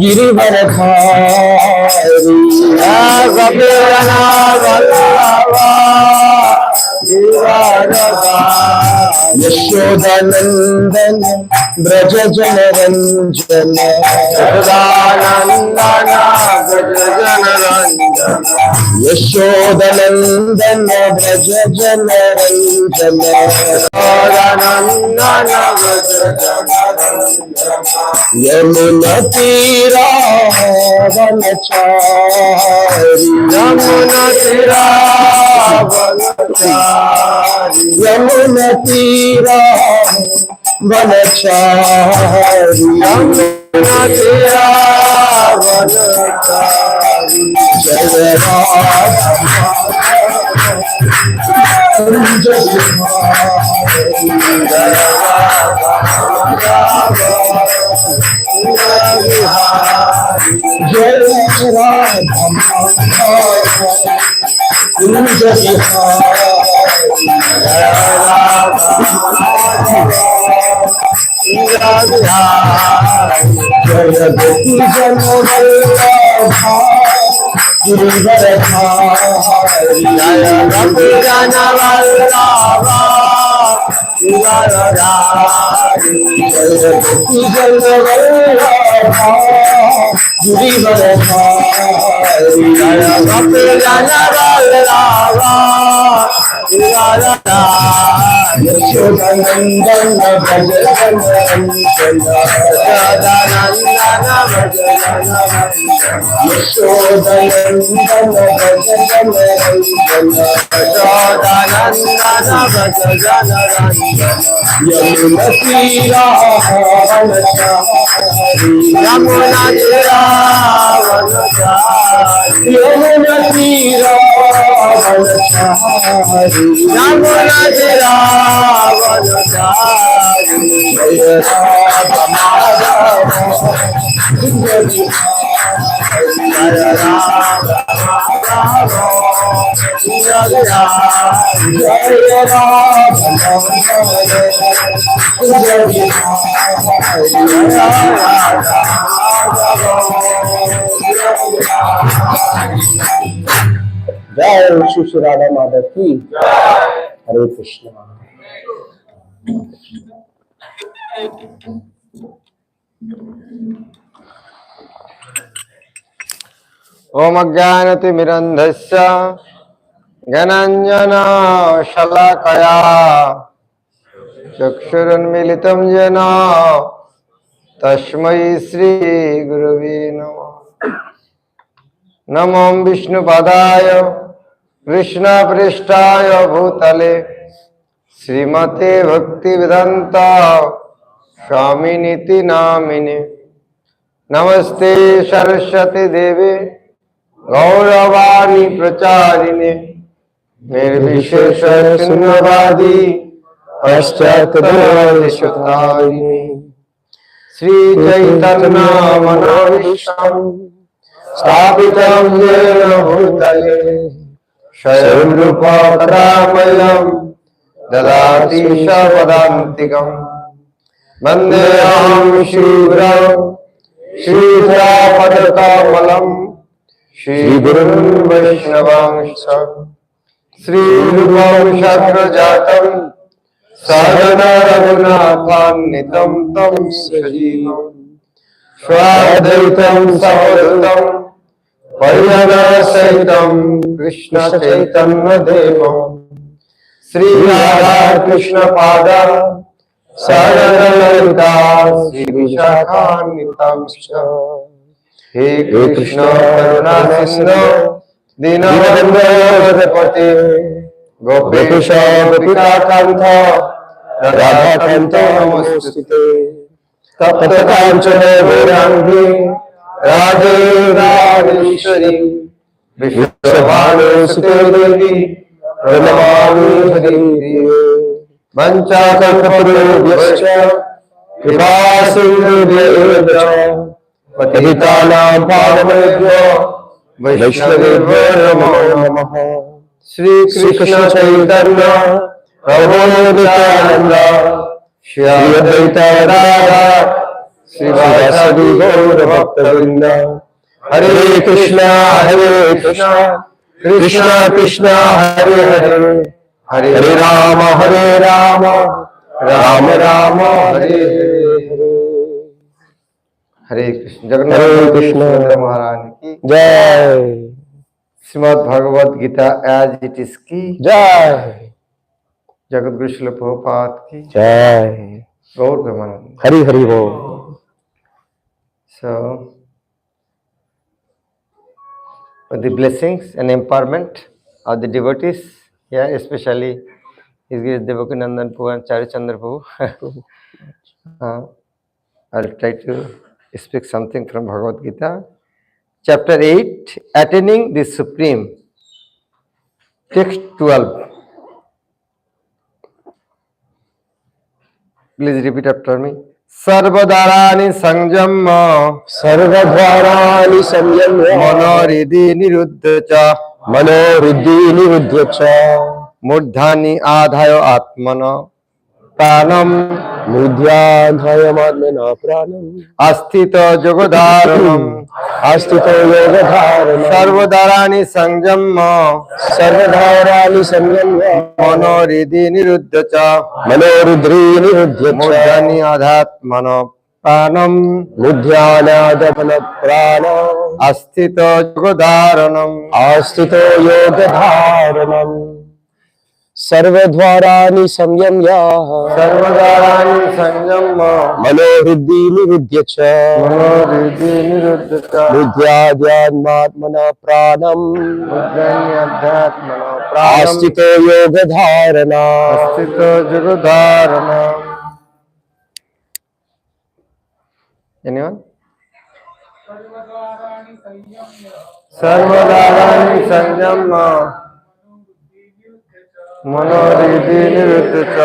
गिरिवरधारी यशोदानंदन ब्रज जन रंजन यशोदानंदन ब्रज जन रंजन यमुना तीरा वनचारी यमुना तीरा वनचारी यमुना तीरा वनचारी यमुना तीरा वनचारी जय श्री राधा माधव की हरे कृष्ण। ओम अज्ञानतिमिरन्धस्य ज्ञानाञ्जना शलाकया चक्षुरुन्मीलितं येन तस्मै श्री गुरवे नमः। नमो विष्णुपदाय कृष्णपृष्ठाय भूतले श्रीमते भक्तिवेदान्ता स्वामिनिति नामिने। नमस्ते सरस्वती देवी गौरवाणी प्रचारिणे निर्विशेष शून्यवादी पश्चात्परदेशतारिणे। श्री चैतन्य मनोभीष्टं स्थापितं येन भूतले स्वयं रूप कदामयं ददाति स्वपदान्तिकम्। वन्देऽहं श्रीगुरौ श्रीधरापदकमलम् श्रीगुरुन् वैष्णवांश्च। श्रीरूपं शक्रजातं सहगण रघुनाथान्वितं तं सजीवम् स्वाद्वैतं सहोदतं परिजनसहितं कृष्ण चैतन्यदेवम्। श्री राधा कृष्ण पादा सहगणललिता श्री विशाखान्वितांश्च। हे कृष्ण करुणा सिन्धो दीनबन्धो जगत्पते गोपेश गोपिकान्त राधाकान्त नमोस्तुते। तप्त कांचन गौरांगी राधे राधेश्वरी विश्वभानुसुते देवी प्रणमामि हरिप्रिये। वंचाकल्पतरुभ्यश्च कृपा सिन्धुभ्यश्च पतितानां पावनेभ्यो वैष्णवेभ्यो नमो नमः। श्री कृष्ण चैतन्य प्रभु Nityanand Shri Advaita Radha श्रीवासादि Sadi Gaur Bhakta Vrinda. Hare Krishna, Krishna Krishna, Hare Hare, Hare Rama, Rama Rama, Hare Hare. हरे कृष्ण। जगन्नाथ कृष्ण महाराज की जय। Shrimad Bhagavad Gita as it is की जय। जगत गुरु श्रील प्रभुपाद की जय। गौर प्रेमानंद। हरि हरि बोल। So, the blessings and empowerment of the devotees here, especially His Grace Devakinandan Prabhu and Charichandra Prabhu. I'll try to speak something from Bhagavad Gita. Chapter 8, Attaining the Supreme. Text 12. Please repeat after me. सर्वदारानि संयम्य सर्वद्वाराणि संयम्य मनोहृदि निरुद्ध च मनोहृदि निरुद्ध च मूर्धानि आधाय आत्मनो प्राणम मूर्ध्याधायमात्मना प्राणम् अस्थित योगधारणम आस्थितो योगधारणम् सर्वदारानि संयम्य सर्वधाराणि संयम्य मनोहृदि निरुद्ध च मनोहृदि निरुद्ध च मूर्धानि आधात्मनो प्राणम मूर्ध्यानादमन प्राण अस्थित योगधारणम आस्थितो योगधारणम् सर्वद्वाराणि संयम्य सर्वदारानि संयम्य मनोहृदि निरुद्ध च मनोहृदि निरुद्ध च बुद्ध्याध्यात्मात्मना प्राणम् बुद्धान्यध्यात्मनो आस्थितो योगधारणा अस्थितो जगधारणा। Anyone? सर्वदारानि संयम्य मनोहृदि निरुद्ध च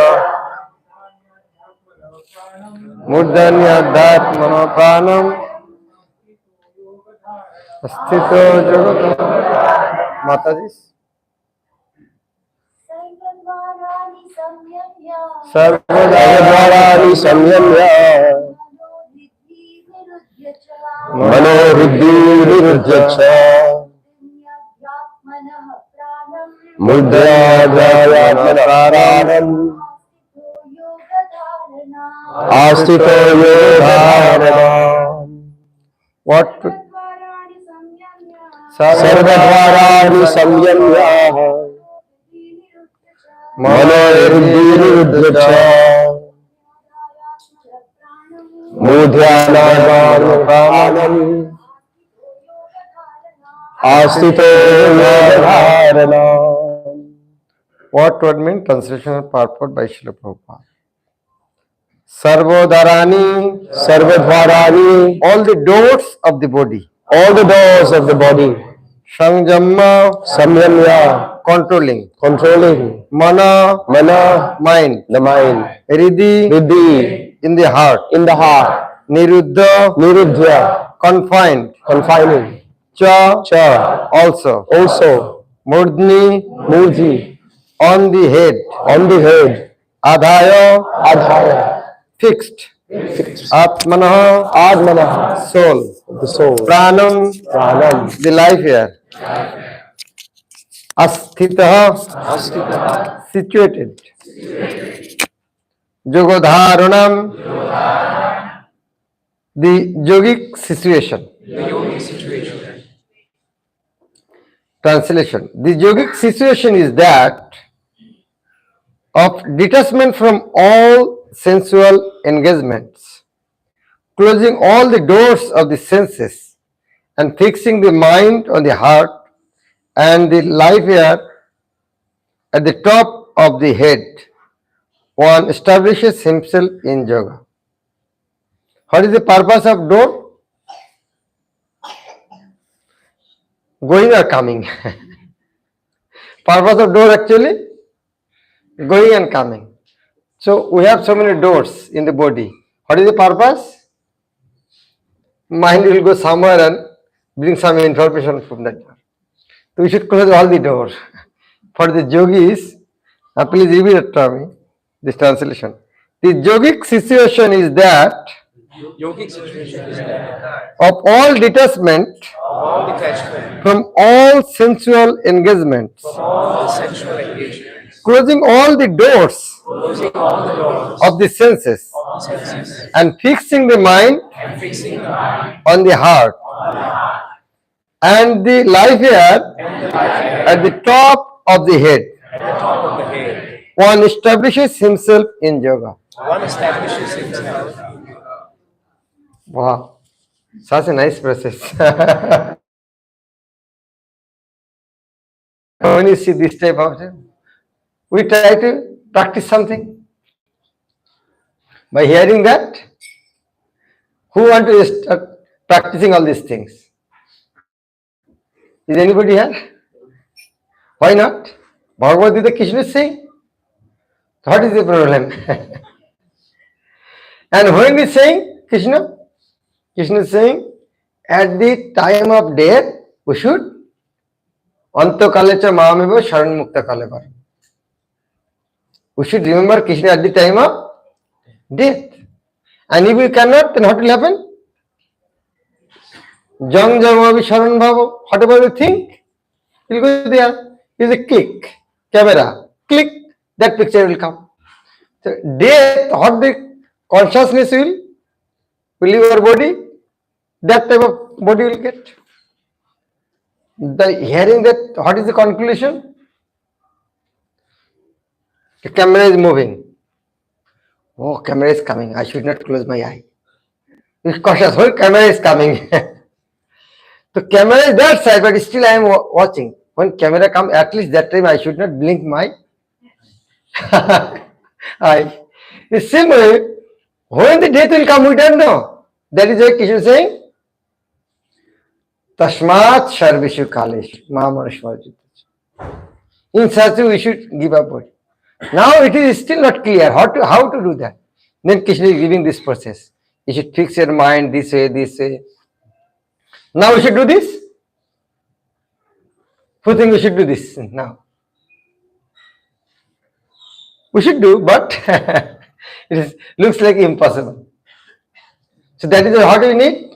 मूर्धन्याध्यात्मनो प्राणम् अस्थितो जगधारणा। माताजी सर्वद्वाराणि संयम्य मनोहृदि निरुद्ध च मूर्ध्याध्यात्मनः प्राणम् आस्थितो योगधारणा। What? सर्वद्वाराणि संयम्य मनोहृदि निरुद्ध च मूर्ध्यानात्मनो प्राणम् आस्थितो योगधारणा। What would mean? Translation and purport by Srila Prabhupada. Sarvodharani, सर्वद्वाराणि all the doors of the body. all the doors of the body Sanjamma, संयम्य controlling. controlling Mana, mana mind. the mind Hridi, buddhi in the heart. in the heart Niruddha, niruddha confined. confining Cha, cha also. also Murdhni, murji on the head. on the head Adhaya, adhaya fixed. Atmanah, atmana soul. the soul Pranam, pranam the life here. Asthitah, situated. Yogodharanam, the yogic situation. Translation. The yogic situation is that of detachment from all sensual engagements, closing all the doors of the senses and fixing the mind on the heart and the life air at the top of the head. One establishes himself in yoga. What is the purpose of door? Going or coming? Purpose of door actually? Going and coming. So we have so many doors in the body. What is the purpose? Mind will go somewhere and bring some information from that door. So we should close all the doors. For the yogis, please repeat after me this translation. The yogic situation is that yogic situation is that of all detachment all detachment from all sensual engagements, from all the sensual engagements, closing all the doors closing all the doors of the senses, of the senses, and fixing the mind and fixing the mind on the heart, on the heart, and the life here and the life ahead at the top of the head. at the top of the head. One establishes himself in yoga. One establishes himself. Wow, such a nice process. When you see this type of thing, we try to practice something. By hearing that, who want to start practicing all these things? Is anybody here? Why not? Bhagavad Gita Krishna is saying. What is the problem? And when he's saying Krishna, Krishna is saying at the time of death we should Antokalecha Mahameva Sharan Mukta Kalevar. We should remember Krishna at the time of death. And if we cannot, then what will happen? Jang Jamavi Sharan Bhava, whatever you think, will go there. Is a click, camera, click, that picture will come. So death, what the consciousness will leave our body, that type of body will get. The hearing that, what is the conclusion? The camera is moving. Oh, camera is coming. I should not close my eye. Be cautious. Whole camera is coming. The camera is that side, but still I am watching. When camera comes, at least that time I should not blink my eye. The same way, when the death will come, we don't know. That is why Krishna is saying, Tashmat Sharvishu Kalesh Mahamanashvarjit. In such a way, we should give up body. Now it is still not clear how to do that. Then Krishna is giving this process. You should fix your mind this way, this way. Now we should do this. Who think we should do this now? We should do, but looks like impossible. So that is what we need.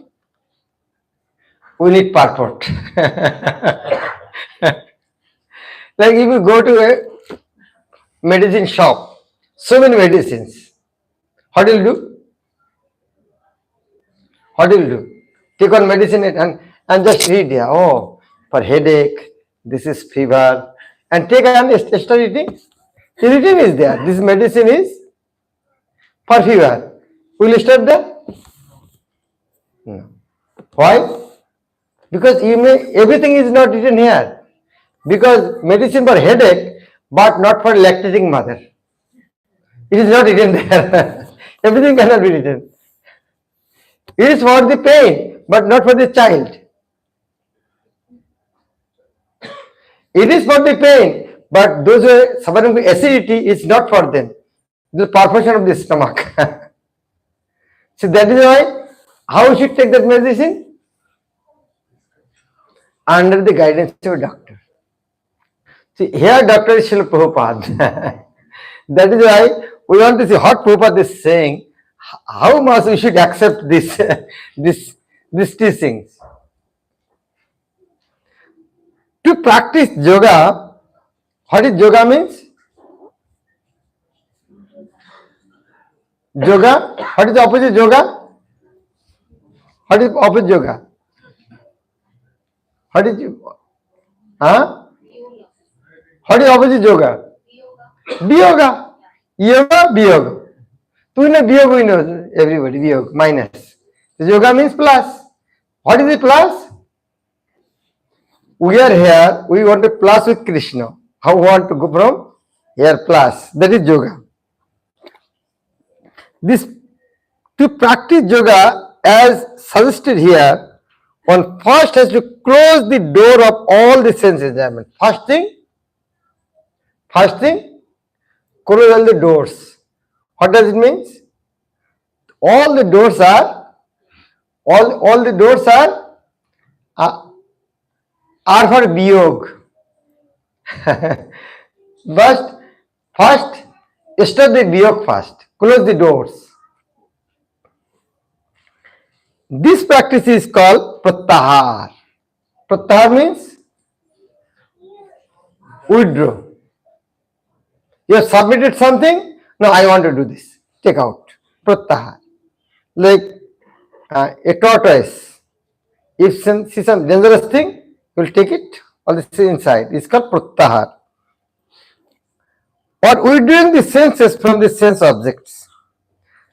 We need purport. Like if you go to a medicine shop, so many medicines. What will you do? What will you do? Take one medicine and just read here. Oh, for headache, this is fever. And take and start eating. The written is there. This medicine is for fever. Will you start there? No. Why? Because everything is not written here. Because medicine for headache, but not for lactating mother. It is not written there. Everything cannot be written. It is for the pain, but not for the child. It is for the pain, but those who are suffering with acidity is not for them. The perforation of the stomach. So that is why, how should take that medicine? Under the guidance of a doctor. See, here doctor is Srila Prabhupada. That is why we want to see what Prabhupada is saying, how much we should accept these teachings. To practice yoga, what is yoga means? Yoga, what is the opposite yoga? What is opposite yoga? What is What is opposite yoga? Biyoga. Yoga, biyoga. Tu know biyoga, we know everybody, biyoga, minus. So yoga means plus. What is the plus? We are here, we want to plus with Krishna. How we want to go from here plus? That is yoga. This to practice yoga as suggested here, one first has to close the door of all the senses. First thing, close all the doors. What does it mean? All the doors are for biyog. But first start the biyog first. Close the doors. This practice is called pratyahar. Pratyahar means withdraw. You have submitted something, no, I want to do this. Take out. Pratyahar. Like a tortoise. If see some dangerous thing, you will take it or this is inside. It's called pratyahar. Or withdrawing the senses from the sense objects.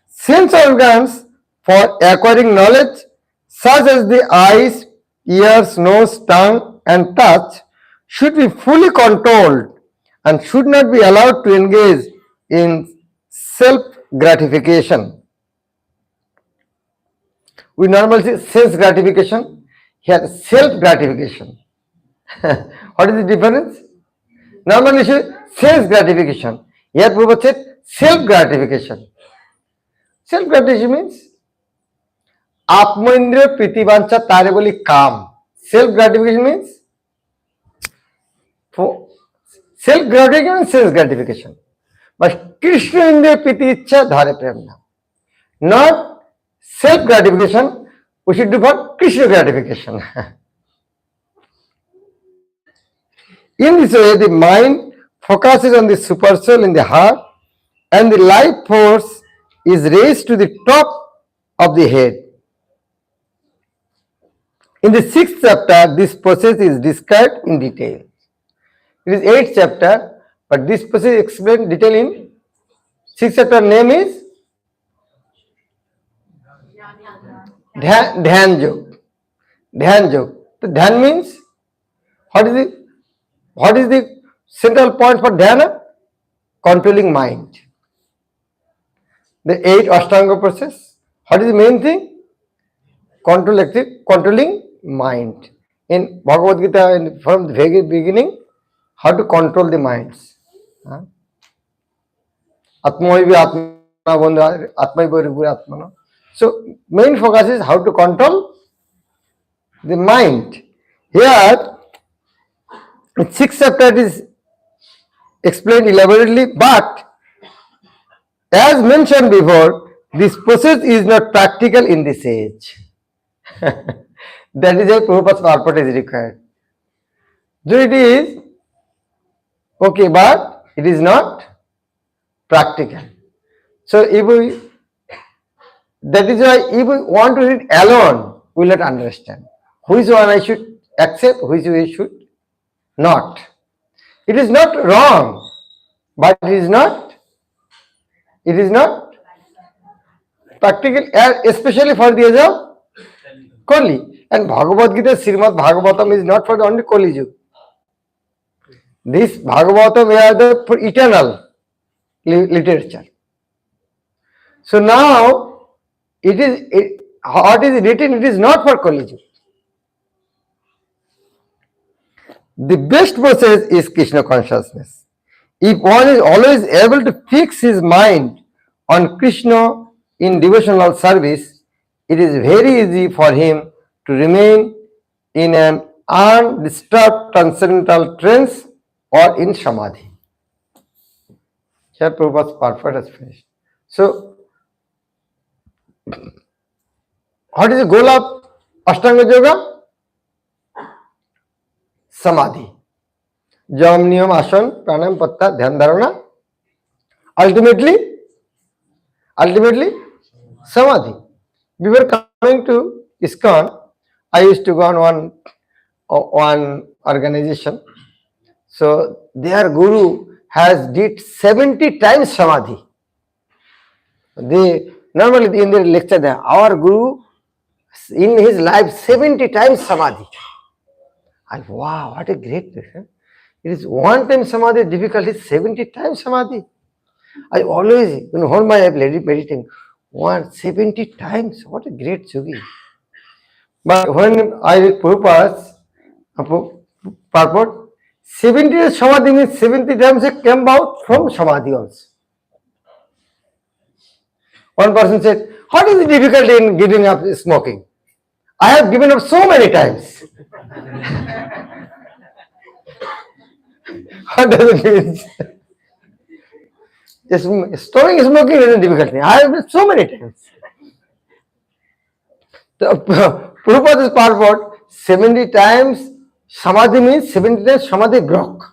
Sense organs for acquiring knowledge, such as the eyes, ears, nose, tongue, and touch, should be fully controlled and should not be allowed to engage in self gratification. We normally say sense gratification, here self gratification. What is the difference? Normally say sense gratification, here Prabhupada said self gratification. Self gratification means आत्मेंद्रिय प्रीतिवांछा तारे बोली काम. Self gratification means self gratification and sense gratification. But Krishna Indriya Priti Ichha Dhare Prem Nam. Not self gratification, we should do for Krishna gratification. In this way, the mind focuses on the super soul in the heart and the life force is raised to the top of the head. In the 6th chapter, this process is described in detail. It is 8th chapter, but this process is explained in detail in 6th chapter. Name is Dhyan Jog. Dhyan Jog. So Dhyan means what is the central point for Dhyana? Controlling mind. The 8 Ashtanga process. What is the main thing? Controlling mind. In Bhagavad Gita, from the very beginning, how to control the minds. Atmaivi Atma Bandha, Atmaivi Atmana. So, main focus is how to control the mind. Here, in 6th chapter it is explained elaborately, but as mentioned before, this process is not practical in this age. That is why Prabhupada's purport is required. So it is okay, but it is not practical. So that is why if we want to read alone, we will not understand. Which one I should accept, which we should not. It is not wrong, but it is not practical, especially for the age of Kali. And Bhagavad Gita, Srimad Bhagavatam is not for the only Kali Yuga. This Bhagavatam is for eternal literature. So now, what is written, it is not for Kali Yuga. The best process is Krishna consciousness. If one is always able to fix his mind on Krishna in devotional service, it is very easy for him to remain in an undisturbed transcendental trance or in samadhi. Here Prabhupada's purport has finished. So, what is the goal of Ashtanga Yoga? Samadhi. Jam, Niyam, Asana, Pranayam, Patta, Dhyan, Dharana. Ultimately, Samadhi. We were coming to ISKCON. I used to go on one organization. So their guru has did 70 times Samadhi. They normally in their lecture there, our guru in his life 70 times Samadhi. And wow, what a great person. It is one time Samadhi, difficult is 70 times Samadhi. I always, hold my life meditating. 70 times, what a great yogi. But when I read Prabhupada's purport, 70 Samadhi means 70 times it came out from Samadhi also. One person said, what is the difficulty in giving up smoking? I have given up so many times. What does it mean? Stopping smoking isn't difficult. I have done so many times. The Prabhupada's purport, 70 times Samadhi means 70 times Samadhi broke.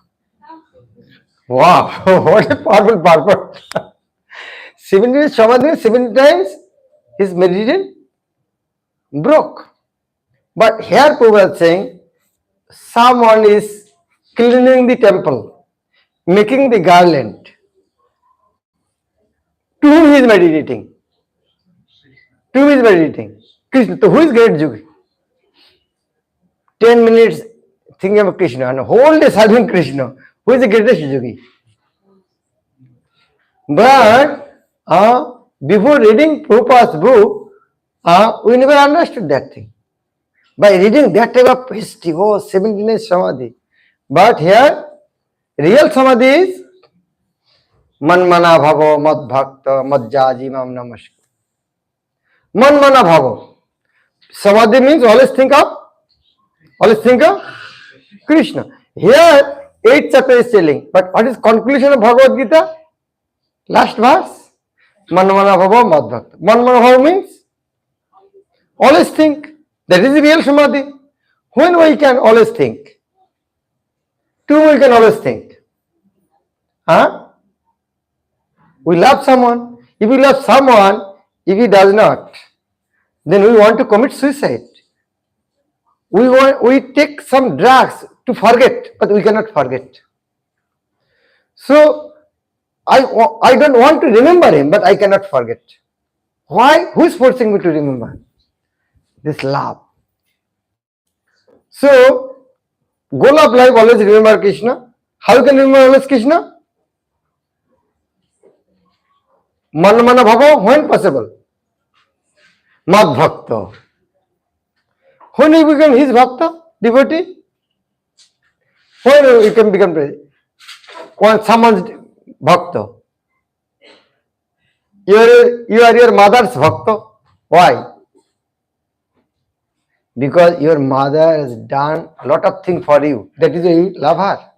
Wow, what a powerful purport. 70 times Samadhi means 70 times his meditation broke. But here Prabhupada is saying, someone is cleaning the temple, making the garland. To whom he is meditating? To whom he is meditating? Krishna. So who is great yogi? 10 minutes thinking about Krishna and whole day serving Krishna. Who is the greatest yogi? But before reading Prabhupada's book, we never understood that thing. By reading that type of history, 17 Samadhi. But here, real Samadhi is Manmana Bhavo Mad Bhakta Mad Jaji Mam Namaskar. Manmana Bhavo. Samadhi means always think of Krishna. Here, 8th chapter is telling. But what is conclusion of Bhagavad Gita? Last verse. Manmana Bhavo Mad Bhakta. Manmana Bhavo means always think. That is the real Samadhi. When we can always think? To whom we can always think? We love someone. If we love someone, if he does not, then we want to commit suicide. We take some drugs to forget, but we cannot forget. So, I don't want to remember him, but I cannot forget. Why? Who is forcing me to remember? This love. So, goal of life always remember Krishna. How you can remember always Krishna? Manmana Bhava, when possible? Mad Bhakta. When you become his Bhakta, devotee? When you can become when someone's Bhakta? You are your mother's Bhakta. Why? Because your mother has done a lot of things for you. That is why you love her.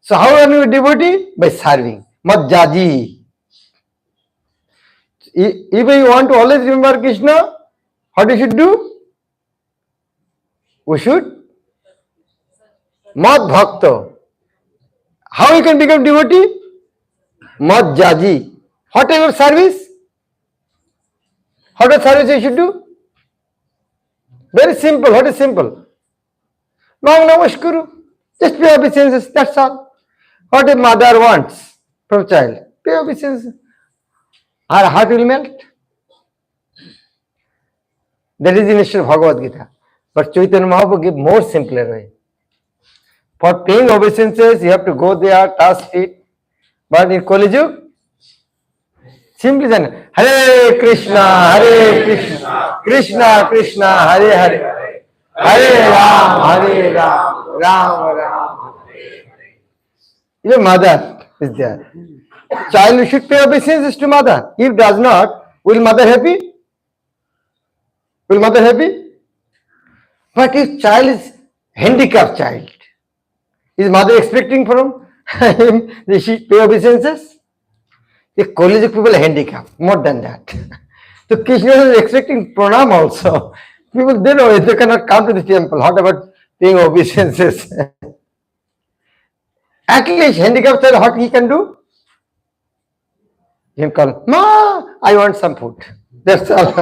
So how are you a devotee? By serving. Mad Jaji. If you want to always remember Krishna, what you should do? We should Mad Bhakta. How you can become devotee? Mad Jaji. What type of service? What type of service you should do? Very simple. What is simple? Mang Namaskuru. Just pay obeisances. That's all. What a mother wants from child. Pay obeisances. Her heart will melt. That is the nature of Bhagavad Gita. But Chaitanya Mahaprabhu gives more simpler way. For paying obeisances, you have to go there, touch feet. But in Kali Yuga, simply say, Hare Krishna, Krishna Krishna, Hare Hare, Hare Ram, Ram Ram. Your mother is there. Child should pay obeisances to mother. If does not, will mother happy? Will mother happy? But if child is handicapped child, is mother expecting from him that she pay obeisances? The college people are handicapped, more than that. So Krishna is expecting pranam also. People, they know they cannot come to the temple. What about paying obeisances? At least handicapped child, what he can do? He can call, Ma, I want some food. That's all.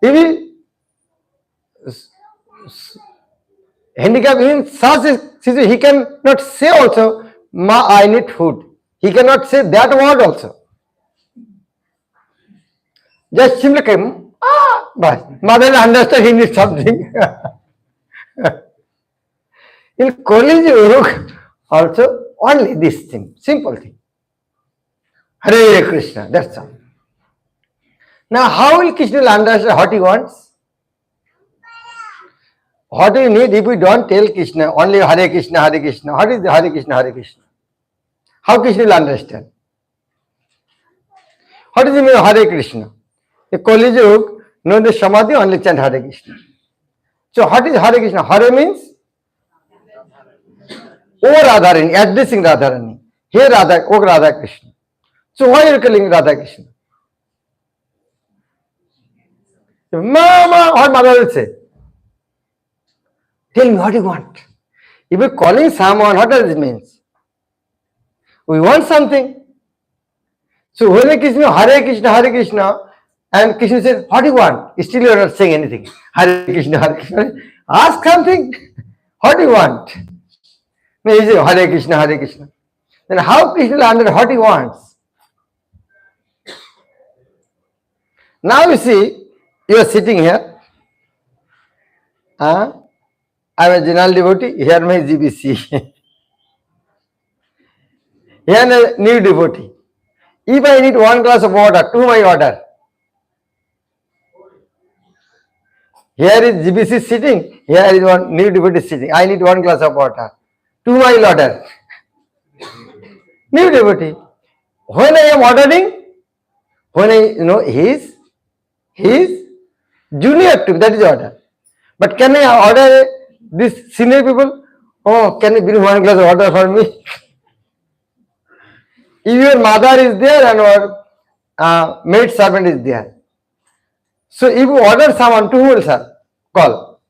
If he handicapped in such a situation, he cannot say also, Ma, I need food. He cannot say that word also. Just simply came, but mother understand he needs something. In Kali Yuga also only this thing, simple thing. Hare Krishna, that's all. Now how will Krishna understand what he wants? What do you need if we don't tell Krishna only Hare Krishna, Hare Krishna? What is the Hare Krishna, Hare Krishna? How Krishna will understand? What is the meaning of Hare Krishna? The Kali Yuga know the Samadhi only chant Hare Krishna. So what is Hare Krishna? Hare means O Radharani, addressing Radharani. Here Radha, O Radha Krishna. So why are you calling Radha Krishna? Mama, what mother will say? Tell me what you want. If you're calling someone, what does it mean? We want something. So when Hare Krishna, and Krishna said, what do you want? Still you are not saying anything. Hare Krishna, Hare Krishna. Ask something. What do you want? No, he says Hare Krishna, Hare Krishna. Then how Krishna will understand what he wants? Now you see, you are sitting here. I am a general devotee. Here my GBC. Here a new devotee. If I need 1 glass of water, to my order. Here is GBC sitting. Here is one new devotee sitting. I need 1 glass of water. To my order. New devotee. When I am ordering, when I know he is junior to me, that is order. But can I order this senior people? Oh, can you bring 1 glass of water for me? If your mother is there and your maid servant is there. So if you order someone, to who will sir call?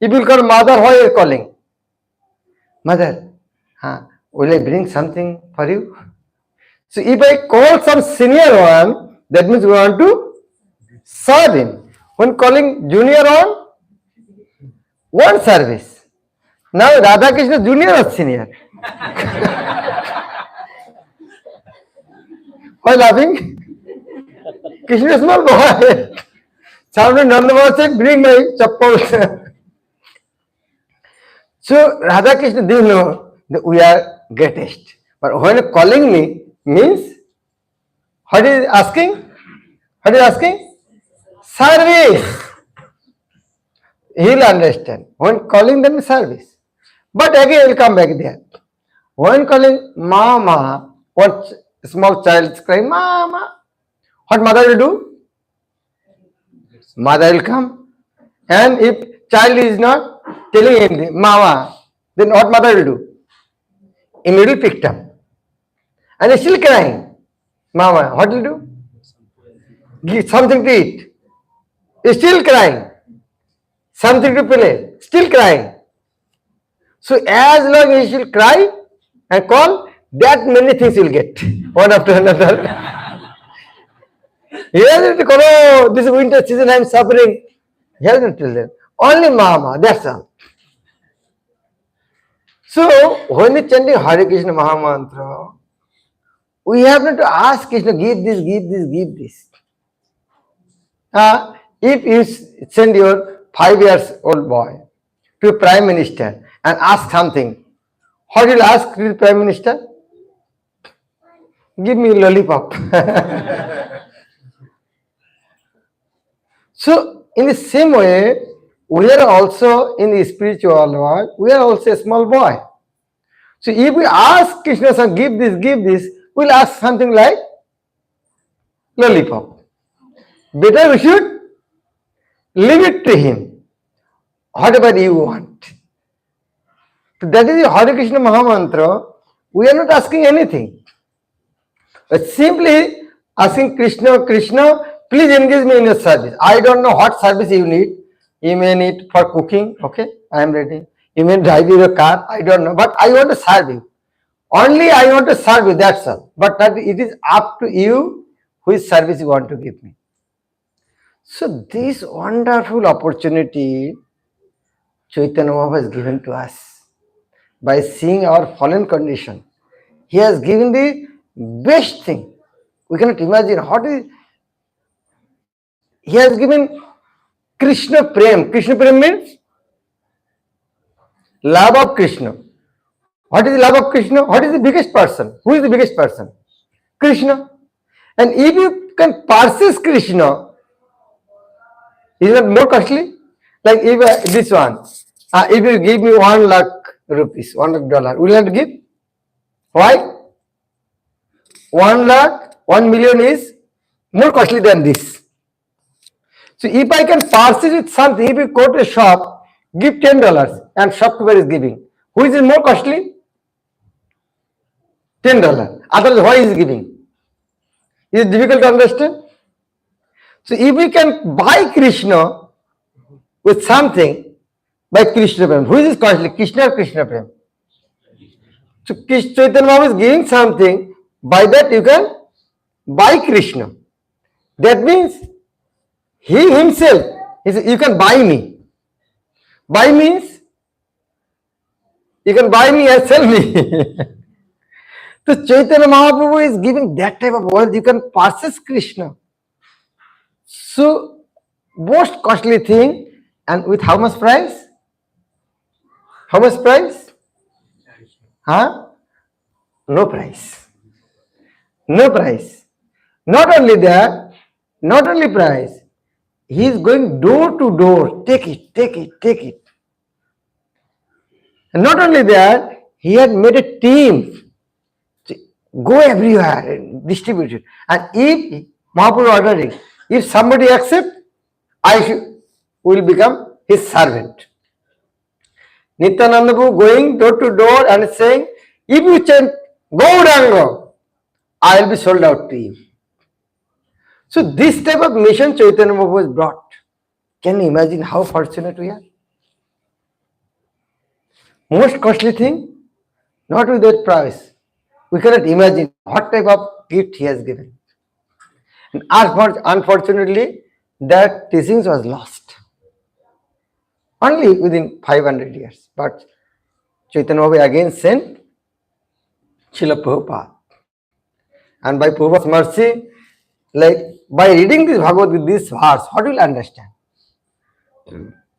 If you call mother, why are you calling? Mother, will I bring something for you? So if I call some senior one, that means we want to serve him. When calling junior one service. Now Radha Krishna junior or senior? Why laughing? Krishna is small boy. Sounded Nanda said, bring my chappal. So Radha Krishna didn't know that we are greatest. But when calling me means, what is asking? What is asking? Service. He will understand. When calling them service. But again, he will come back there. When calling mama, what small child is crying, mama, what mother will do? Mother will come. And if child is not telling anything, mama, then what mother will do? Immediately picked up. And is still crying. Mama, what will you do? Give something to eat. Is still crying. Something to play. Still crying. So as long as you will cry and call, that many things you will get. One after another. He hasn't called, oh, this winter season I am suffering. He hasn't told them. Only mama, that's all. So when we chanting Hare Krishna Mahamantra, we have not to ask Krishna, give this, give this, give this. If you send your 5 years old boy to Prime Minister and ask something, what will you ask to the Prime Minister? Give me a lollipop. So in the same way, we are also in the spiritual world, we are also a small boy. So if we ask Krishna, give this, we'll ask something like lollipop. Better we should leave it to him. Whatever you want. So that is the Hare Krishna Mahamantra. We are not asking anything. But simply asking Krishna, please engage me in your service. I don't know what service you need. You may need for cooking. Okay, I am ready. You may drive your car. I don't know. But I want to serve you. Only I want to serve you. That's all. But that it is up to you which service you want to give me. So this wonderful opportunity Chaitanya Mahaprabhu has given to us by seeing our fallen condition. He has given the best thing. We cannot imagine what is. He has given Krishna Prem. Krishna Prem means love of Krishna. What is the love of Krishna? What is the biggest person? Who is the biggest person? Krishna. And if you can purchase Krishna, is it more costly? Like if this one, if you give me 1 lakh rupees, $100, will you have to give? Why? 1 lakh, 1 million is more costly than this. So if I can purchase with something, if you go to a shop, give $10 and shopkeeper is giving, who is it more costly? $10. Otherwise, why is he giving? Is it difficult to understand? So if we can buy Krishna with something, by Krishna Prem, who is costly, Krishna or Krishna Prem? So Chaitanya Mahaprabhu is giving something, by that you can buy Krishna. That means he himself, he says, you can buy me. Buy means you can buy me and sell me. So Chaitanya Mahaprabhu is giving that type of world, you can purchase Krishna. So most costly thing, and with how much price? How much price? Huh? No price. No price. Not only that, not only price, he is going door to door, take it, take it, take it. And not only that, he had made a team, go everywhere and distribute it. And if Mahaprabhu ordering, if somebody accept, will become his servant. Nityananda Prabhu going door to door and saying, if you chant Gauranga, I will be sold out to you. So this type of mission Chaitanya Mahaprabhu was brought. Can you imagine how fortunate we are? Most costly thing, not with that price. We cannot imagine what type of gift he has given. And unfortunately, that teachings was lost. Only within 500 years. But Chaitanya Mahaprabhu again sent Srila Prabhupada. And by Prabhupada's mercy, like by reading this Bhagavad, this verse, what will understand?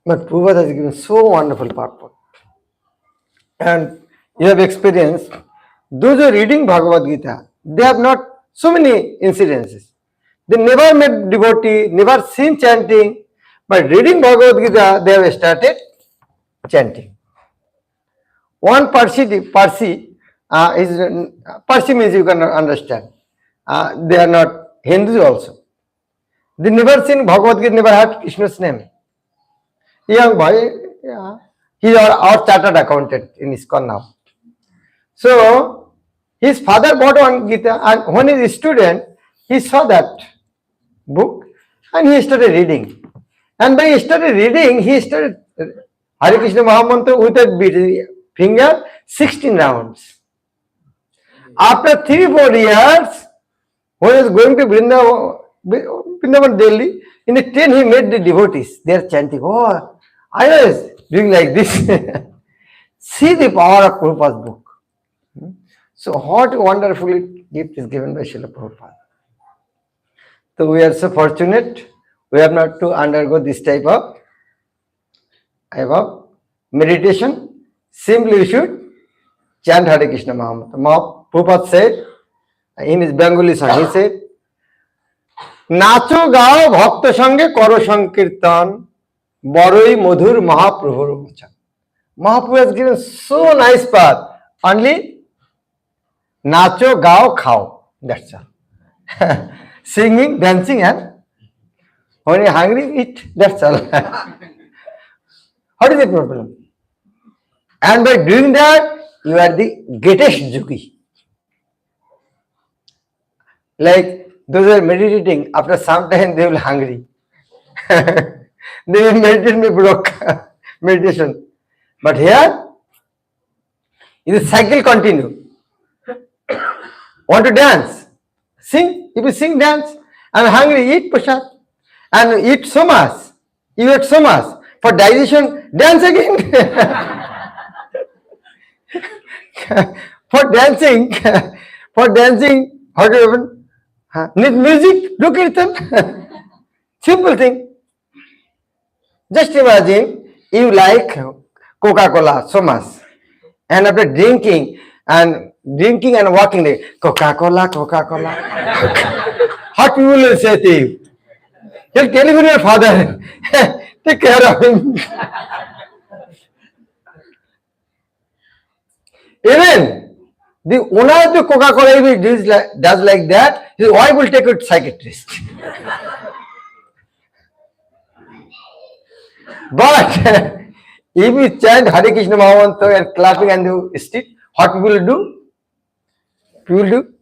But Prabhupada has given so wonderful purport. And you have experienced, those who are reading Bhagavad Gita, they have not so many incidences. They never met devotee, never seen chanting, but reading Bhagavad Gita, they have started chanting. One Parsi means you can understand. They are not Hindus also. They never seen Bhagavad Gita, never heard Krishna's name. Young boy, yeah. He is our chartered accountant in ISKCON now. So, his father bought one Gita, and when he is a student, he saw that book and he started reading. And when he started reading, he started Hare Krishna Mahamantra with a finger, 16 rounds. After 3-4 years, when he was going to Vrindavan Delhi, in the train he met the devotees. They are chanting, oh, I was doing like this. See the power of Prabhupada's book. So what a wonderful gift is given by Srila Prabhupada. So we are so fortunate, we have not to undergo this type of meditation. Simply we should chant Hare Krishna Mahamantra. Prabhupada said, in his Bengali song, he said, Nacho gao bhakta sange karo sankirtan, Baroi Madhur Mahaprabhu Vachan. Mahaprabhu has given so nice path. Only nacho, gao, khao. That's all. Singing, dancing, and when you're hungry, eat. That's all. What is the problem? And by doing that, you are the greatest yogi. Like those who are meditating, after some time they will hungry. They will meditate me broke meditation. But here, the cycle continue. Want to dance? Sing. If you sing, dance. I'm hungry, eat prasad. And eat so much. You eat so much. For digestion, dance again. For dancing, what happened? Need music, do kirtan. Simple thing. Just imagine you like Coca-Cola so much, and after drinking and walking, Coca-Cola. What people will say to you? You'll tell even your father, take care of him. Even the owner of the Coca-Cola, if he does like that, his wife will take it to psychiatrist. But if you chant Hare Krishna Mahamantra and clapping and you sit, what people will do? People do?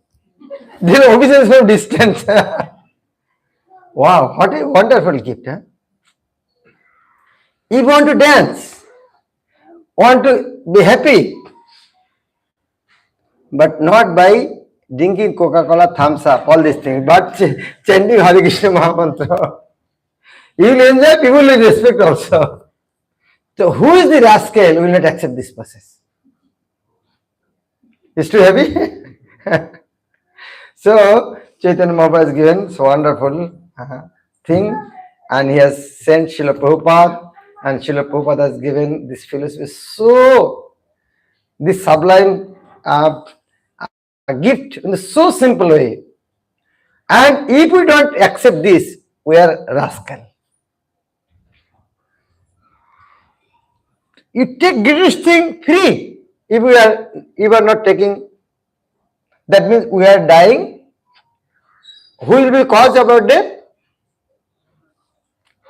They will obedience from distance. Wow, what a wonderful gift, huh? You want to dance, want to be happy, but not by drinking Coca-Cola, thumbs up, all these things, but chanting Hare Krishna Mahamantra. You will enjoy, people will respect also. So who is the rascal who will not accept this process? Is too heavy? So Chaitanya Mahaprabhu has given so wonderful thing, and he has sent Srila Prabhupada, and Srila Prabhupada has given this philosophy so this sublime gift in a so simple way. And if we don't accept this, we are rascal. You take greatest thing free. If you are not taking, that means we are dying. Who will be cause of our death?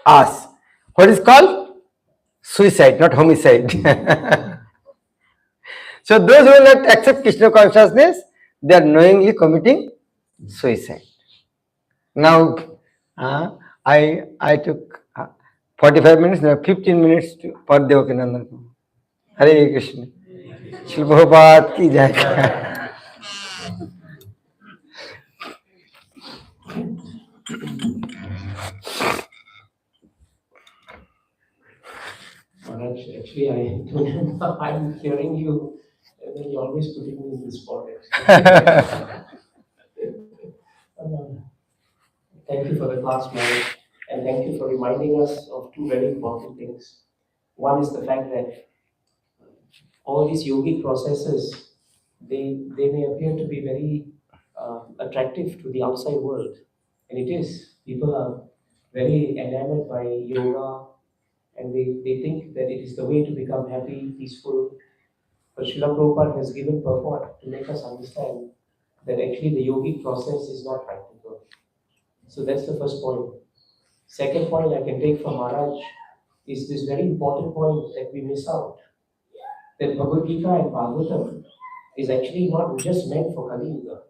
Us. What is called? Suicide, not homicide. So those who will not accept Krishna consciousness, they are knowingly committing suicide. Now, I took 45 minutes, now 15 minutes for Devakinandan. Hare Krishna. Shri Prabhupada ki jai. Maharaj, actually, I'm hearing you, and then you're always putting me in this spot. Thank you for the class, Maharaj, and thank you for reminding us of two very important things. One is the fact that all these yogic processes, they may appear to be very attractive to the outside world, and it is. People are very enamored by yoga, and they think that it is the way to become happy, peaceful. But Srila Prabhupada has given purport to make us understand that actually the yogic process is not practical. So that's the first point. Second point I can take from Maharaj is this very important point that we miss out. That Bhagavad Gita and Bhagavatam is actually not just meant for Kali Yuga.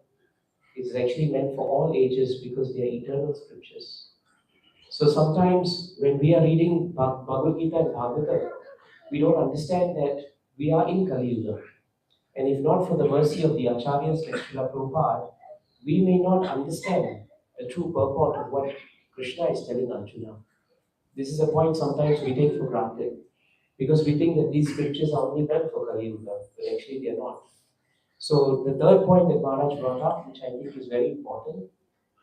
It's actually meant for all ages because they are eternal scriptures. So sometimes when we are reading Bhagavad Gita and Bhagavatam, we don't understand that we are in Kali Yuga. And if not for the mercy of the Acharyas like Srila Prabhupada, we may not understand the true purport of what Krishna is telling Arjuna. This is a point sometimes we take for granted because we think that these scriptures are only meant for Kali Yuga, but actually they are not. So the third point that Maharaj brought up, which I think is very important,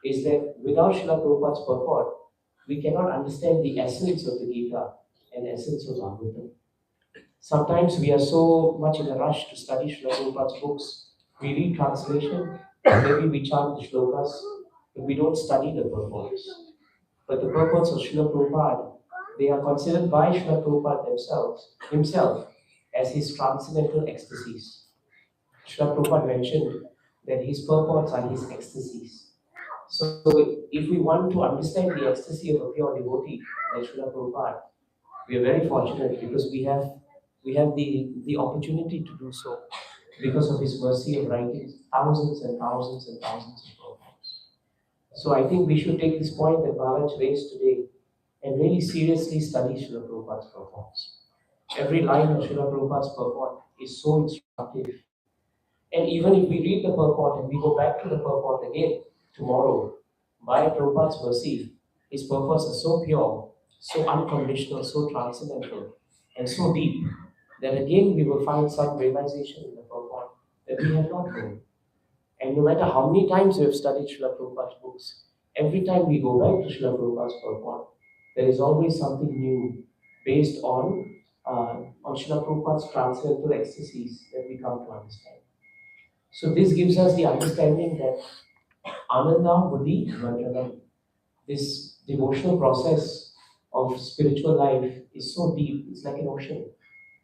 is that without Srila Prabhupada's purport, we cannot understand the essence of the Gita and essence of Bhagavatam. Sometimes we are so much in a rush to study Srila Prabhupada's books, we read translation, maybe we chant the shlokas, but we don't study the purports. But the purports of Srila Prabhupada, they are considered by Srila Prabhupada himself as his transcendental ecstasies. Srila Prabhupada mentioned that his purports are his ecstasies. So if we want to understand the ecstasy of a pure devotee like Srila Prabhupada, we are very fortunate because we have the opportunity to do so because of his mercy of writing thousands and thousands and thousands of purports. So I think we should take this point that Maharaj raised today and really seriously study Srila Prabhupada's purports. Every line of Srila Prabhupada's purport is so instructive. And even if we read the purport and we go back to the purport again tomorrow, by Prabhupada's mercy, his purports are so pure, so unconditional, so transcendental, and so deep that again we will find some realization in the purport that we have not known. And no matter how many times we have studied Srila Prabhupada's books, every time we go back to Srila Prabhupada's purport, there is always something new based on Srila Prabhupada's transcendental ecstasies that we come to understand. So this gives us the understanding that Ananda Buddhi Vardhanam, this devotional process of spiritual life is so deep, it's like an ocean.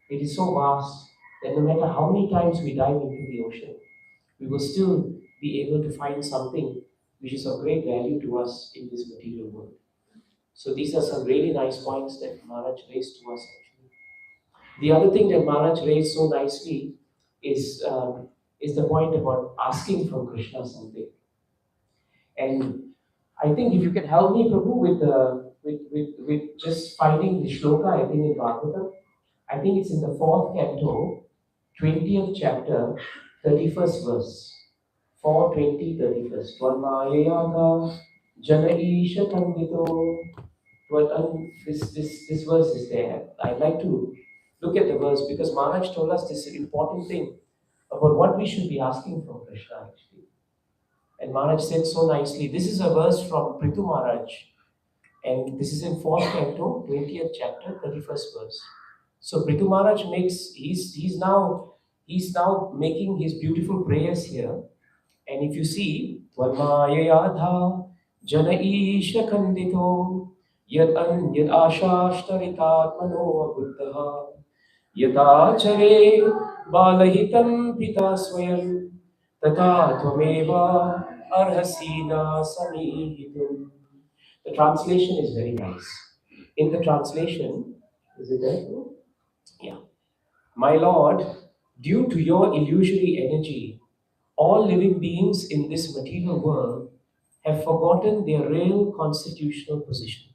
It is so vast that no matter how many times we dive into the ocean, we will still be able to find something which is of great value to us in this material world. So these are some really nice points that Maharaj raised to us actually. The other thing that Maharaj raised so nicely is the point about asking from Krishna something. And I think if you can help me, Prabhu, with just finding the shloka, I think in Bhagavatam, I think it's in the 4th canto, 20th chapter, 31st verse. 4:20, 31st. Tvanmayayata jana isha kandito. This verse is there. I'd like to look at the verse because Maharaj told us this important thing about what we should be asking from Krishna actually. And Maharaj said so nicely. This is a verse from Prithu Maharaj, and this is in 4th canto, 20th chapter, 31st verse. So Prithu Maharaj he's now making his beautiful prayers here. And if you see, Tvarmayayadha Jana Isha Kandito Yad Anyad Ashashtaritaatmano Buddha Yadachare Balahitam Pita Swayam Tata Tvameva Arhasina Samihitum. The translation is very nice. In the translation, is it there? Yeah. My Lord, due to your illusory energy, all living beings in this material world have forgotten their real constitutional position.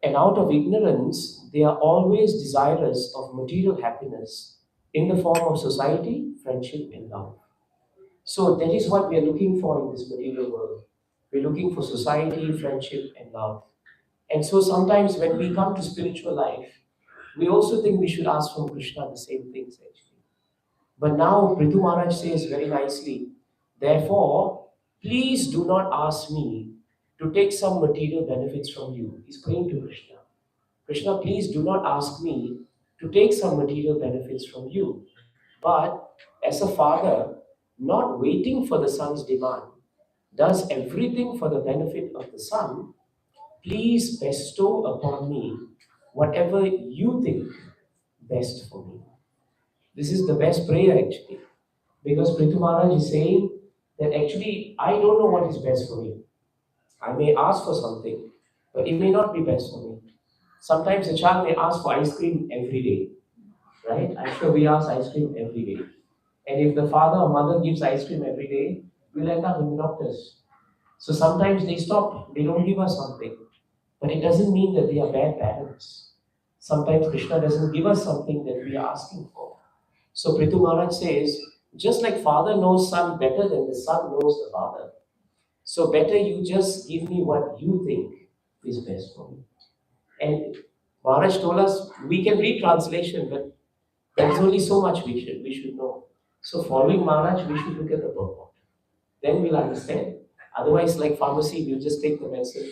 And out of ignorance, they are always desirous of material happiness in the form of society, friendship, and love. So that is what we are looking for in this material world. We're looking for society, friendship, and love. And so sometimes when we come to spiritual life, we also think we should ask from Krishna the same things actually. But now Prithu Maharaj says very nicely, therefore, please do not ask me to take some material benefits from you. He's praying to Krishna. Krishna, please do not ask me to take some material benefits from you. But as a father, not waiting for the son's demand, does everything for the benefit of the son, please bestow upon me whatever you think best for me. This is the best prayer actually. Because Prithu Maharaj is saying that actually I don't know what is best for me. I may ask for something, but it may not be best for me. Sometimes a child may ask for ice cream every day, right? I'm sure we ask ice cream every day. And if the father or mother gives ice cream every day, we'll end up in the doctors. So sometimes they stop, they don't give us something. But it doesn't mean that they are bad parents. Sometimes Krishna doesn't give us something that we are asking for. So Prithu Maharaj says, just like father knows son better than the son knows the father, so better you just give me what you think is best for me. And Maharaj told us we can read translation, but there's only so much we should know. So following Maharaj, we should look at the purport. Then we'll understand. Otherwise, like pharmacy, we'll just take the medicine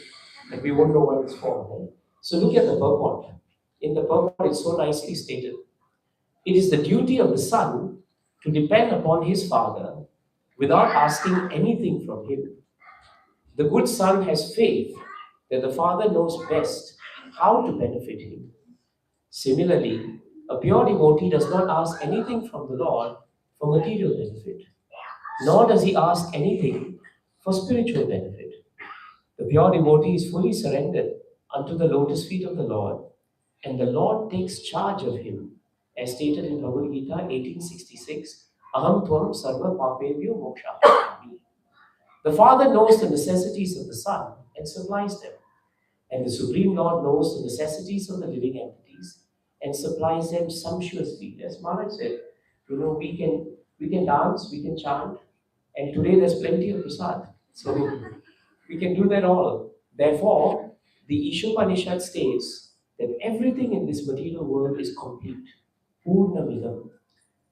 and we won't know what it's for. Right? So look at the purport. In the purport, it's so nicely stated. It is the duty of the son to depend upon his father without asking anything from him. The good son has faith that the father knows best how to benefit him. Similarly, a pure devotee does not ask anything from the Lord for material benefit, nor does he ask anything for spiritual benefit. The pure devotee is fully surrendered unto the lotus feet of the Lord, and the Lord takes charge of him, as stated in Bhagavad Gita 1866, Aham Tvam Sarva Papebhyo Moksha. The Father knows the necessities of the Son and supplies them, and the Supreme Lord knows the necessities of the living entities and supplies them sumptuously. As Maharaj said, we can dance, we can chant, and today there's plenty of prasad. So we can do that all. Therefore, the Ishopanishad states that everything in this material world is complete. Purnamidam.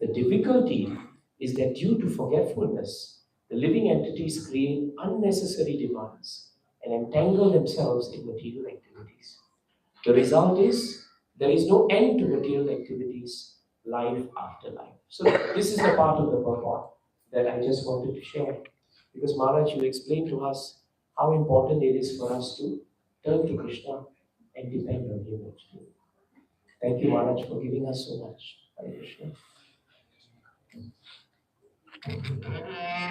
The difficulty is that due to forgetfulness, the living entities create unnecessary demands and entangle themselves in material activities. The result is there is no end to material activities, life after life. So this is the part of the purport that I just wanted to share. Because Maharaj, you explained to us how important it is for us to turn to Krishna and depend on Him actually. Thank you, Maharaj, for giving us so much. Hare Krishna.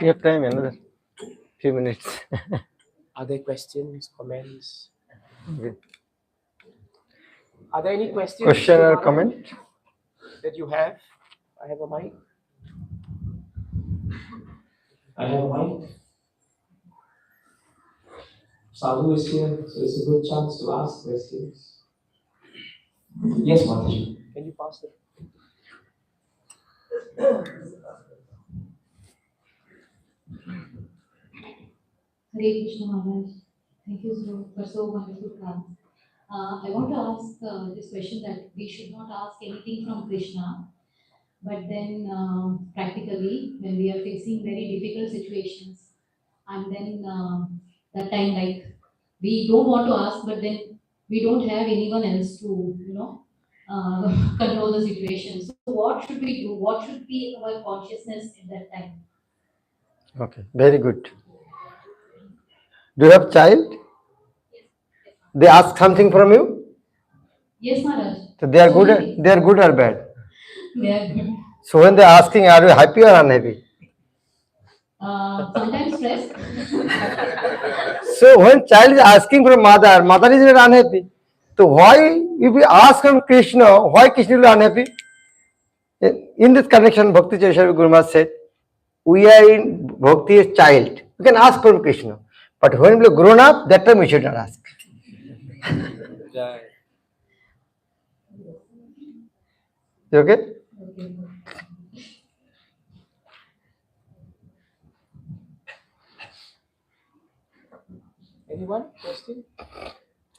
You have time, another few minutes. Are there questions, comments? Okay. Are there any questions? Question or Maharaj, comment? that you have? I have a mic. I have a mic. Sadhu is here, so it's a good chance to ask questions. Yes, Mataji. Can you pass it? Hare Krishna Maharaj. Thank you for so wonderful class. I want to ask this question that we should not ask anything from Krishna, but then practically when we are facing very difficult situations, and then that time like we don't want to ask, but then we don't have anyone else to control the situation. So what should we do? What should be our consciousness at that time? Okay, very good. Do you have child? They ask something from you? Yes, Maharaj. So they are good. They are good or bad? They are good. So when they are asking, are you happy or unhappy? Sometimes stressed. So when child is asking from mother, mother is not unhappy. So why, if we ask from Krishna, why Krishna will be unhappy? In this connection, Bhakti Chaitanya Guru Maharaj said, we are in Bhakti as child. We can ask from Krishna. But when we are grown up, that time we should not ask. You okay? Anyone? Question?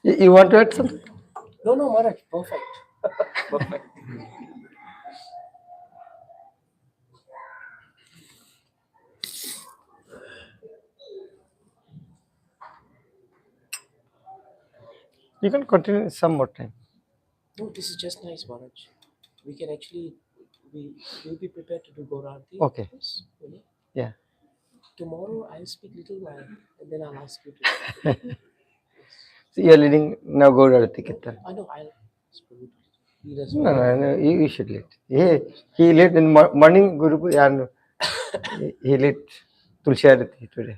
You want to add something? No, Maharaj. Perfect. Perfect. You can continue some more time. No, this is just nice, Maharaj. We can actually, we'll be prepared to do Gaurarti. Okay. Yes, will you? Yeah. Tomorrow I'll speak little while and then I'll ask you to. So you are leading now. Go to Kirtan. I know I'll lead us. No. You should lead. He led in morning Guru and he led Tulsi Arati today.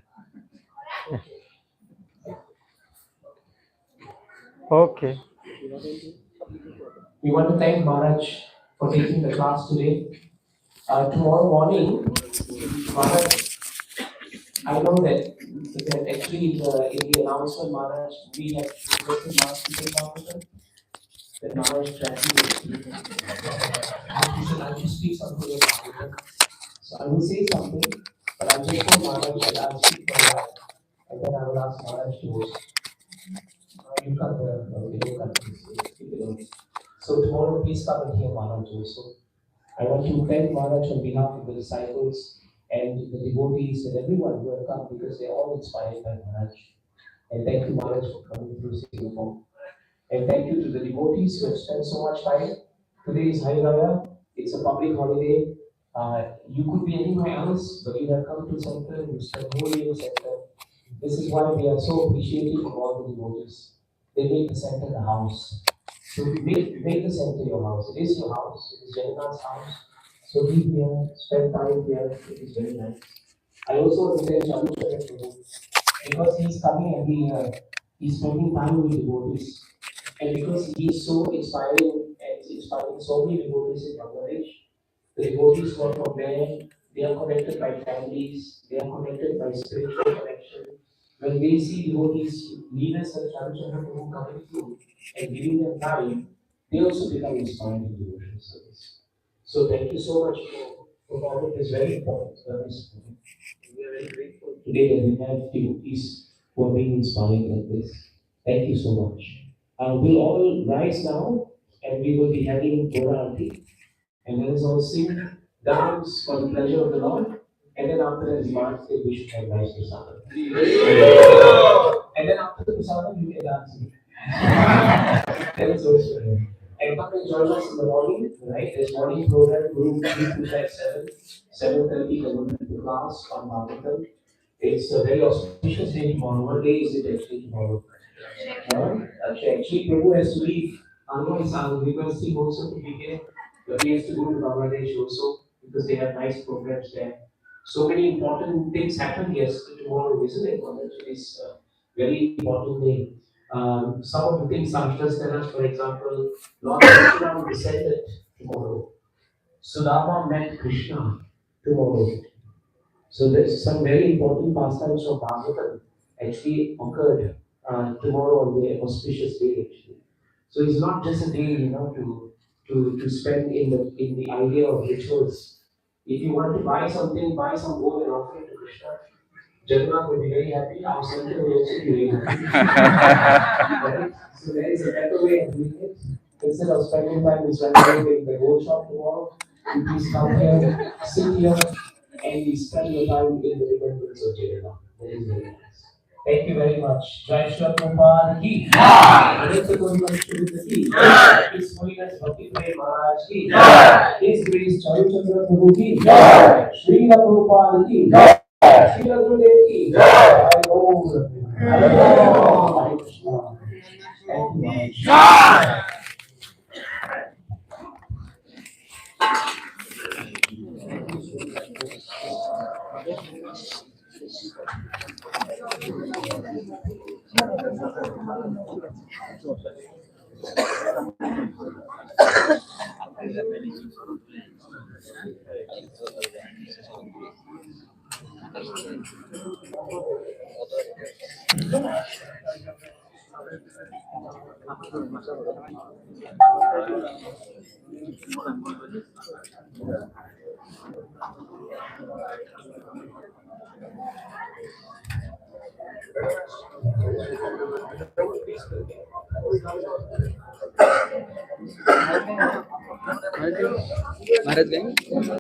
Okay. We want to thank Maharaj for taking the class today. Tomorrow morning, Maharaj, I know that actually in the announcement, Maharaj, we have requested Maharaj to say something. Then Maharaj tried to speak something about it. So I will say something, but I just want Maharaj that I'll speak for a while. And then I will ask Maharaj to host. You cut the So tomorrow, please come and hear Maharaj also. I want to thank Maharaj on behalf of the disciples and the devotees and everyone who have come because they're all inspired by Maharaj. And thank you, Maharaj, for coming through Singapore. And thank you to the devotees who have spent so much time. Today is Hari Raya. It's a public holiday. You could be anywhere else, but you have come to center. You spend whole day in the center. This is why we are so appreciative of all the devotees. They make the center the house. So make the center your house. It is your house. It is Jagannath's house. So be here, spend time here. It is very nice. I also want to thank Chalu because he's coming and he's spending time with devotees. And because he is so inspiring and inspiring so many devotees in Bangladesh, the devotees who are from there, they are connected by families, they are connected by spiritual connection. When they see devotees, leaders like Chalu coming through and giving them time, they also become inspired in devotional service. So thank you so much for all of this very important service. We are very grateful today that we have devotees who are being inspired like this. Thank you so much. We'll all rise now and we will be having Gaurarti. And let us all sing dance for the pleasure of the Lord. And then after that, Maharaj said we should have nice prasadam. And then after the prasadam, you can dance. That is also good. And come and join us in the morning, right? There's morning program, room 3 at 7:30, there will be the class on Bhagavatam. It's a very auspicious day tomorrow. What day is it actually tomorrow? Actually, Prema has to leave. Otherwise, I'm requesting also to be here. But he has to go to Bangladesh also because they have nice programs there. So many important things happen yesterday, tomorrow, isn't it? It is a very important day. Some of the things Sanskrit tell us, for example, Lord Krishna descended tomorrow. Sudama met Krishna tomorrow. So there's some very important pastimes of Bhagavatam actually occurred tomorrow on the auspicious day actually. So it's not just a day, to spend in the idea of rituals. If you want to buy something, buy some gold and offer it to Krishna. Jagannath will be very happy. Our center will also be very happy. Right? So there is a better way of doing it. Instead of spending time in Swami in the gold shop tomorrow, you please come here, sit here, and you spend your time in the remembrance of Jagannath. That is very nice. Thank you very much. Jai Shri Prabhupada ki. Nitya Guru Vaishnava ki. His Holiness Bhakti Prema Maharaj ki. His Grace Charu Chandra Prabhu ki. Shri Prabhupada ki. Shri Gurudev ki. Jai Om. Hare Krishna. Thank you. महाराज गए